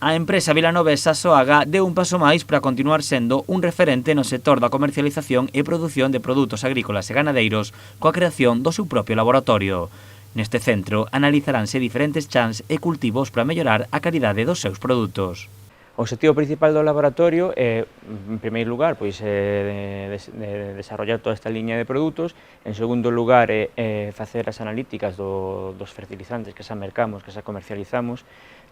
A empresa vilanovesa Soaga deu un paso máis para continuar sendo un referente no sector da comercialización e produción de produtos agrícolas e ganadeiros coa creación do seu propio laboratorio. Neste centro analizaránse diferentes chans e cultivos para mellorar a calidade dos seus produtos. O obxectivo principal do laboratorio é, en primeiro lugar, pois, desarrollar toda esta liña de produtos. En segundo lugar, facer as analíticas dos fertilizantes que xa mercamos, que xa comercializamos.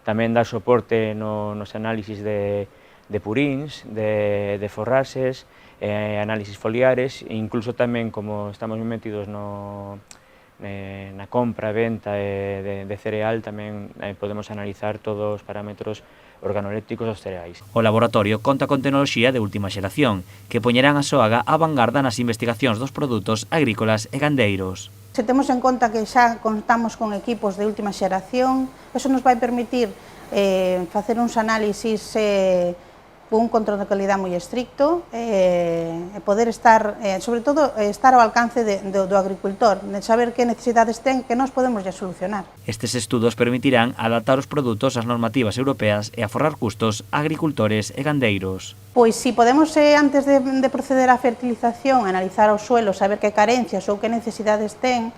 Tamén dar soporte nos análisis de purins, de forraxes, análisis foliares, e incluso tamén, como estamos moi metidos na compra e venta de cereal, tamén podemos analizar todos os parámetros organolépticos dos cereais. O laboratorio conta con tecnoloxía de última xeración, que poñerán a Soaga á vanguarda nas investigacións dos produtos agrícolas e gandeiros. Se temos en conta que xa contamos con equipos de última xeración, eso nos vai permitir facer uns análisis con un control de calidad moi estricto e poder estar, sobre todo, estar ao alcance do agricultor, de saber que necesidades ten que nós podemos ya solucionar. Estes estudos permitirán adaptar os produtos ás normativas europeas e aforrar custos a agricultores e gandeiros. Pois si podemos, antes de proceder á fertilización, analizar os suelos, saber que carencias ou que necesidades ten,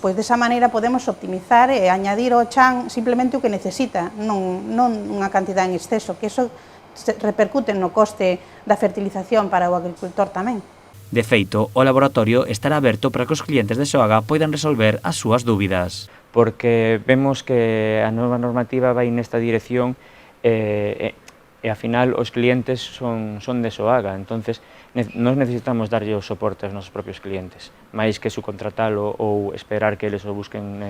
pois desa maneira podemos optimizar e añadir ao chan simplemente o que necesita, non unha cantidad en exceso, que iso repercute no coste da fertilización para o agricultor tamén. De feito, o laboratorio estará aberto para que os clientes de Soaga poidan resolver as súas dúbidas. Porque vemos que a nova normativa vai nesta dirección e ao final os clientes son de Soaga, entonces nós necesitamos darlle o soporte aos nosos propios clientes, máis que subcontratalo ou esperar que eles o busquen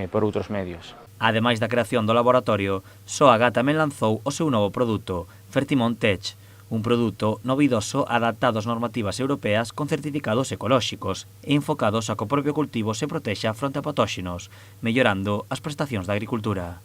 por outros medios. Ademais da creación do laboratorio, Soaga tamén lanzou o seu novo produto, Fertimon Tech, un produto novidoso adaptado ás normativas europeas con certificados ecolóxicos e enfocados a que o propio cultivo se protexa fronte a patóxenos, mellorando as prestacións da agricultura.